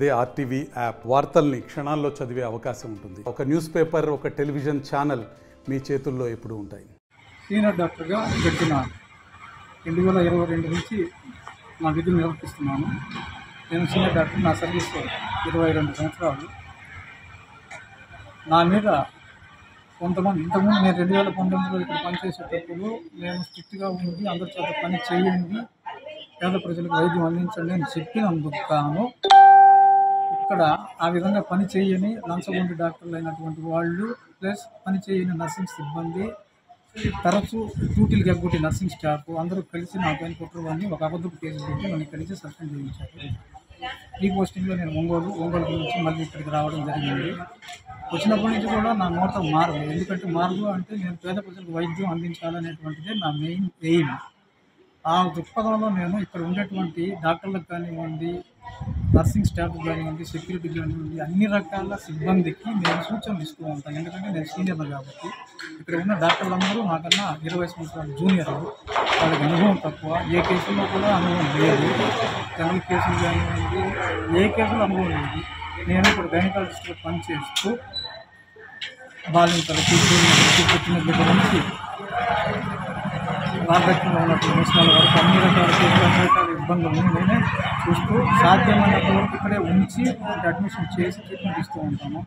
అదే RTV app వార్తల్ని క్షణాల్లో చదివే అవకాశం ఉంటుంది. ఒక న్యూస్ పేపర్, ఒక టెలివిజన్ ఛానల్ మీ చేతుల్లో ఎప్పుడూ ఉంటాయి. సీనియర్ డాక్టర్గా గడిచిన 2022 నుంచి నా విధులు నిర్వర్తిస్తున్నాను. నేను సీనియర్ డాక్టర్. నా సర్వీస్ 22 సంవత్సరాలు. నా మీద కొంతమంది ఇంతకుముందు నేను 2019లో ఇక్కడ పనిచేసేటప్పుడు నేను స్ట్రిక్ట్గా ఉండి అందరి చేత పని చేయండి, పేద ప్రజలకు వైద్యం అందించండి అని చెప్పినందుకు గాను ఇక్కడ ఆ విధంగా పని చేయని లంచగొండి డాక్టర్లు అయినటువంటి వాళ్ళు, ప్లస్ పని చేయని నర్సింగ్ సిబ్బంది, తరచూ డ్యూటీలకు ఎగ్గొట్టి నర్సింగ్ స్టాఫ్ అందరూ కలిసి నా పైన కుట్రవాన్ని ఒక అబద్ధపు కేసు పెట్టి నన్ను ఇక్కడి నుంచి సస్పెండ్ చేయించారు. ఈ పోస్టింగ్లో నేను ఒంగోలు నుంచి మళ్ళీ ఇక్కడికి రావడం జరిగింది. వచ్చినప్పటి నుంచి కూడా నా నోట మారదు. ఎందుకంటే మారదు అంటే నేను పేద ప్రజలకు వైద్యం అందించాలనేటువంటిదే నా మెయిన్ ఎయిమ్. ఆ దృక్పథంలో నేను ఇక్కడ ఉండేటువంటి డాక్టర్లకు కానివ్వండి, నర్సింగ్ స్టాఫ్ కానివ్వండి, సెక్యూరిటీ కానివ్వండి, అన్ని రకాల సిబ్బందికి నేను సూచనలు ఇస్తూ ఉంటాను. ఎందుకంటే నేను సీనియర్లు కాబట్టి. ఇక్కడ ఉన్న డాక్టర్లందరూ నాకన్నా 20 సంవత్సరాలు జూనియర్లు. వాళ్ళకి అనుభవం తక్కువ. ఏ కేసుల్లో కూడా అనుభవం లేదు. జనరల్ కేసులు కానివ్వండి, ఏ కేసులు అనుభవం లేదు. నేను ఇప్పుడు గైనకాలజిస్ట్గా పనిచేస్తూ బాలింతలకి పుట్టిన దగ్గర నుంచి వార్ధక్యంలో ఉన్నటువంటి ముసలాల వరకు అన్ని రకాల కేసులు, అన్ని రకాల ఇబ్బందులను నేనే చూస్తూ సాధ్యమైనంత వరకు ఇక్కడే ఉంచి అడ్మిషన్ చేసి ట్రీట్మెంట్ ఇస్తూ ఉంటాను.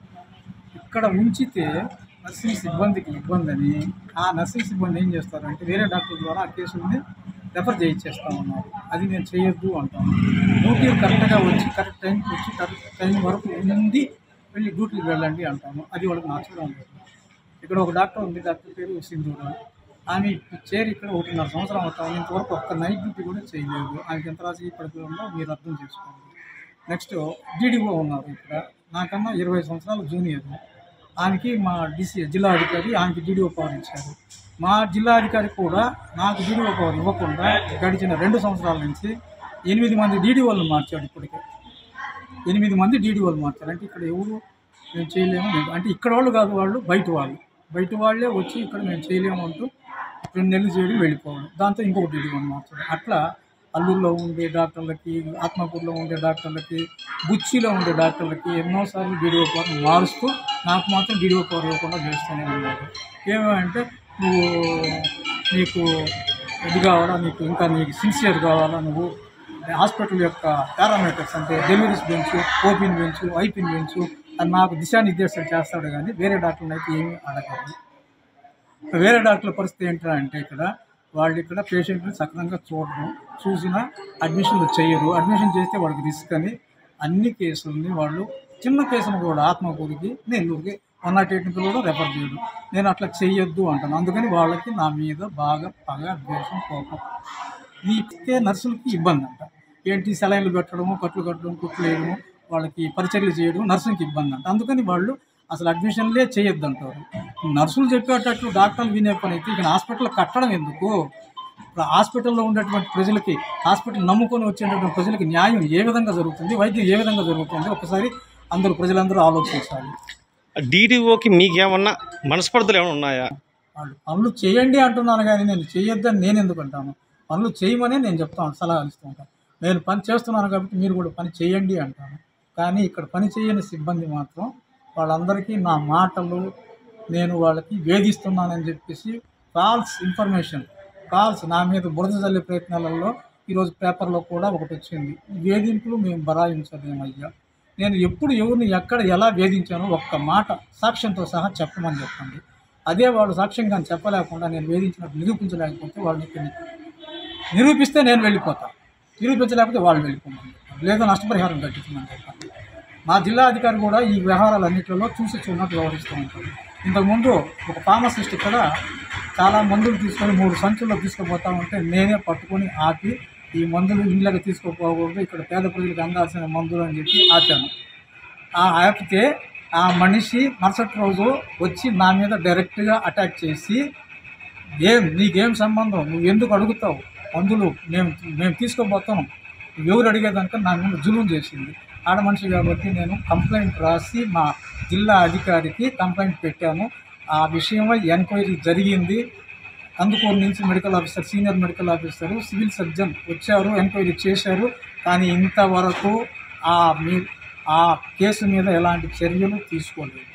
ఇక్కడ ఉంచితే నర్సింగ్ సిబ్బందికి ఇబ్బంది అని ఆ నర్సింగ్ సిబ్బంది ఏం చేస్తారంటే వేరే డాక్టర్ ద్వారా ఆ కేసుల్ని రెఫర్ చేయించేస్తూ ఉన్నారు. అది నేను చేయొద్దు అంటాను. డ్యూటీ కరెక్ట్గా వచ్చి కరెక్ట్ టైంకి వచ్చి కరెక్ట్ టైం వరకు ఉండి వెళ్ళి డ్యూటీకి వెళ్ళండి అంటాను. అది వాళ్ళకి నచ్చడం లేదు. ఇక్కడ ఒక డాక్టర్ ఉంది, డాక్టర్ పేరు సింధూరా. ఆమె చేరి ఇక్కడ 1.5 సంవత్సరం అవుతాను. ఇంతవరకు ఒక్క నైట్ డ్యూటీ కూడా చేయలేదు. ఆమెకి ఎంత రాసి ఇప్పటికీ ఉందో మీరు అర్థం చేసుకోండి. నెక్స్ట్ డీడీఓ ఉన్నారు ఇక్కడ. నాకన్నా 20 సంవత్సరాలు జూనియర్. ఆమెకి మా జిల్లా అధికారి ఆమెకి డీడీఓ పవర్ ఇచ్చారు. మా జిల్లా అధికారి కూడా నాకు డీడీఓ పవర్ ఇవ్వకుండా గడిచిన 2 సంవత్సరాల నుంచి 8 మంది డీడీఓలను మార్చాడు. ఇప్పటికే 8 మంది డీడీఓలు మార్చారు. అంటే ఇక్కడ ఎవరు మేము చేయలేము అంటే ఇక్కడ వాళ్ళు కాదు, వాళ్ళు బయట వాళ్ళే వచ్చి ఇక్కడ మేము చేయలేము అంటూ 2 నెలలు చేయడం వెళ్ళిపోవడం. దాంతో ఇంకొక డీడీఓని మార్చాడు. అట్లా అల్లూరులో ఉండే డాక్టర్లకి, ఆత్మకూరులో ఉండే డాక్టర్లకి, బుచ్చిలో ఉండే డాక్టర్లకి ఎన్నోసార్లు డీడీఓ పవర్ మారుస్తూ నాకు మాత్రం డీడీఓ పవర్ ఇవ్వకుండా చేస్తూనే ఉన్నారు. ఏమంటే నీకు ఇది కావాలా, నీకు సిన్సియర్ కావాలా, నువ్వు హాస్పిటల్ యొక్క పారామీటర్స్ అంటే డెలివరీస్ పెంచు, ఓపీని పెంచు, ఐపీని పెంచు అని నాకు దిశానిర్దేశం చేస్తాడు. కానీ వేరే డాక్టర్లు అయితే ఏమీ అడగదు. వేరే డాక్టర్ల పరిస్థితి ఏంటంటే ఇక్కడ వాళ్ళు ఇక్కడ పేషెంట్ని సక్రమంగా చూసినా అడ్మిషన్లు చేయరు. అడ్మిషన్ చేస్తే వాళ్ళకి రిస్క్ అని అన్ని కేసులని వాళ్ళు చిన్న కేసును కూడా ఆత్మకూరికి, నెల్లూరుకి 108 కూడా రెఫర్ చేయడం. నేను అట్లా చెయ్యొద్దు అంటాను. అందుకని వాళ్ళకి నా మీద బాగా పగ, ద్వేషం, కోపం. వీటికే నర్సులకి ఇబ్బంది అంట. ఏంటి సెలైన్లు పెట్టడము, కట్లు కట్టడం, కుట్లు వేయడము, వాళ్ళకి పరిచర్యలు చేయడం నర్సులకి ఇబ్బంది అంట. అందుకని వాళ్ళు అసలు అడ్మిషన్లే చేయొద్దు అంటారు. నర్సులు చెప్పేటట్లు డాక్టర్లు వినే పని అయితే ఇక హాస్పిటల్ కట్టడం ఎందుకు? హాస్పిటల్లో ఉండేటువంటి ప్రజలకి, హాస్పిటల్ నమ్ముకొని వచ్చేటటువంటి ప్రజలకి న్యాయం ఏ విధంగా జరుగుతుంది, వైద్యం ఏ విధంగా జరుగుతుంది ఒకసారి ప్రజలందరూ ఆలోచించాలి. డీడీఓకి మీకేమన్నా మనస్పర్ధలు ఏమైనా ఉన్నాయా? వాళ్ళు పనులు చేయండి అంటున్నాను కానీ నేను చేయొద్దని నేను ఎందుకు అంటాను? పనులు చేయమనే నేను చెప్తాను, సలహాలు ఇస్తూ ఉంటాను. నేను పని చేస్తున్నాను కాబట్టి మీరు కూడా పని చేయండి అంటాను. కానీ ఇక్కడ పని చేయని సిబ్బంది మాత్రం వాళ్ళందరికీ నా మాటలు, నేను వాళ్ళకి వేధిస్తున్నానని చెప్పేసి ఫాల్స్ ఇన్ఫర్మేషన్, నా మీద బురద చల్లే ప్రయత్నాలలో ఈరోజు పేపర్లో కూడా ఒకటి వచ్చింది. వేధింపులు మేము బరాయించలేమయ్యా. నేను ఎప్పుడు ఎవరిని ఎక్కడ ఎలా వేధించానో ఒక్క మాట సాక్ష్యంతో సహా చెప్పమని చెప్పండి. అదే వాళ్ళు సాక్ష్యంగా చెప్పలేకుండా నేను వేధించినట్టు నిరూపించలేకపోతే వాళ్ళని నిరూపిస్తే నేను వెళ్ళిపోతాను, నిరూపించలేకపోతే వాళ్ళు వెళ్ళిపోమని, లేదా నష్టపరిహారం కట్టించమని చెప్పండి. మా జిల్లా అధికారి కూడా ఈ వ్యవహారాలన్నింటిలో చూసి చూడనట్టు వ్యవహరిస్తూ ఉంటారు. ఇంతకుముందు ఒక ఫార్మసిస్ట్ ఇక్కడ చాలా మందులు తీసుకొని 3 సంచుల్లో తీసుకుపోతా ఉంటే నేనే పట్టుకొని ఆపి ఈ మందులు ఇళ్ళకి తీసుకుపోకూడదు, ఇక్కడ పేద ప్రజలకు అందాల్సిన మందులు అని చెప్పి ఆపాను. ఆపితే ఆ మనిషి మరుసటి రోజు వచ్చి నా మీద డైరెక్ట్గా అటాక్ చేసి నీకేం సంబంధం, నువ్వు ఎందుకు అడుగుతావు మందులు, మేము తీసుకుపోతాం, ఎవరు అడిగేదానిక నా మీద జులుం చేసింది. ఆడ మనిషి కాబట్టి నేను కంప్లైంట్ రాసి మా జిల్లా అధికారికి కంప్లైంట్ పెట్టాను. ఆ విషయమై ఎంక్వైరీ జరిగింది. కందుకూరు నుంచి medical officer, senior medical officer, civil surgeon వచ్చారు, ఎంక్వైరీ చేశారు. కానీ ఇంతవరకు ఆ కేసు మీద ఎలాంటి చర్యలు తీసుకోలేదు.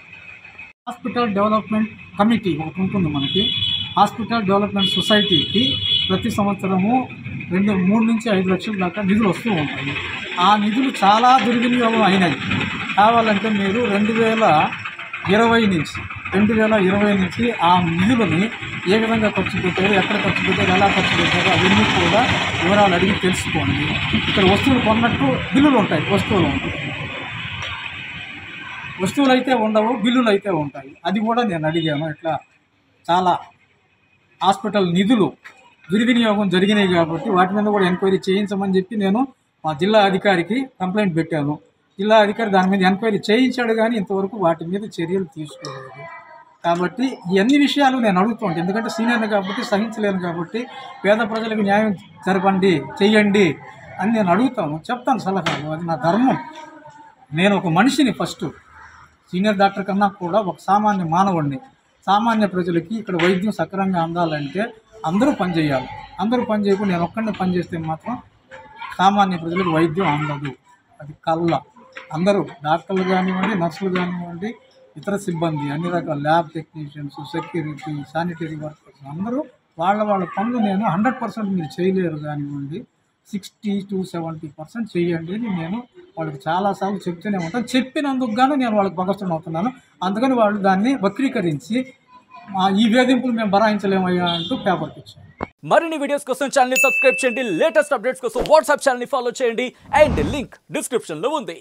హాస్పిటల్ డెవలప్మెంట్ కమిటీ ఒకటి ఉంటుంది మనకి. హాస్పిటల్ డెవలప్మెంట్ సొసైటీకి ప్రతి సంవత్సరము 3 నుంచి 5 లక్షల దాకా నిధులు వస్తూ ఉంటాయి. ఆ నిధులు చాలా దుర్వినియోగం అయినాయి. కావాలంటే మీరు 2020 నుంచి ఆ నిధులని ఏ విధంగా ఖర్చు పెట్టారు, ఎక్కడ ఖర్చు పెట్టారు, ఎలా ఖర్చు పెట్టారు అవన్నీ కూడా వివరాలు అడిగి తెలుసుకోండి. ఇక్కడ వస్తువులు కొన్నట్టు బిల్లులు ఉంటాయి, వస్తువులు అయితే ఉండవు, బిల్లులు అయితే ఉంటాయి. అది కూడా నేను అడిగాను. ఇట్లా చాలా హాస్పిటల్ నిధులు దుర్వినియోగం జరిగినాయి కాబట్టి వాటి మీద కూడా ఎంక్వైరీ చేయించమని చెప్పి నేను మా జిల్లా అధికారికి కంప్లైంట్ పెట్టాను. జిల్లా అధికారి దాని మీద ఎంక్వైరీ చేయించాడు, కానీ ఇంతవరకు వాటి మీద చర్యలు తీసుకోలేదు. కాబట్టి ఈ అన్ని విషయాలు నేను అడుగుతూ ఉంటాను. ఎందుకంటే సీనియర్ని కాబట్టి సహించలేను కాబట్టి పేద ప్రజలకు న్యాయం జరపండి, చెయ్యండి అని నేను అడుగుతాను, చెప్తాను సలహాలు. అది నా ధర్మం. నేను ఒక మనిషిని, ఫస్ట్ సీనియర్ డాక్టర్ కన్నా కూడా ఒక సామాన్య మానవుడిని. సామాన్య ప్రజలకి ఇక్కడ వైద్యం సక్రమంగా అందాలంటే అందరూ పనిచేయాలి. అందరూ పని చేయకుండా నేను ఒక్కడిని పనిచేస్తే మాత్రం సామాన్య ప్రజలకు వైద్యం అందదు. అది కళ్ళ. అందరూ డాక్టర్లు కానివ్వండి, నర్సులు కానివ్వండి, ఇతర సిబ్బంది, అన్ని రకాల lab technicians, security, sanitary workers అందరూ వాళ్ళ పనులు నేను 100% మీరు చేయలేరు కానివ్వండి, 60 to 70% చేయండి అని నేను వాళ్ళకి చాలాసార్లు చెప్తూనే ఉంటాను. చెప్పినందుకు గాను నేను వాళ్ళకి భగస్తుని అవుతున్నాను. అందుకని వాళ్ళు దాన్ని వక్రీకరించి ఈ వేధింపులు మేము భరాయించలేమయ్యా అంటూ పేపర్కి ఇచ్చాను. మరిన్ని వీడియోస్ కోసం ఛానల్ ని సబ్స్క్రైబ్ చేయండి. లేటెస్ట్ అప్డేట్స్ కోసం వాట్సాప్ ఛానల్ ని ఫాలో చేయండి. అండ్ లింక్ డిస్క్రిప్షన్ లో ఉంది.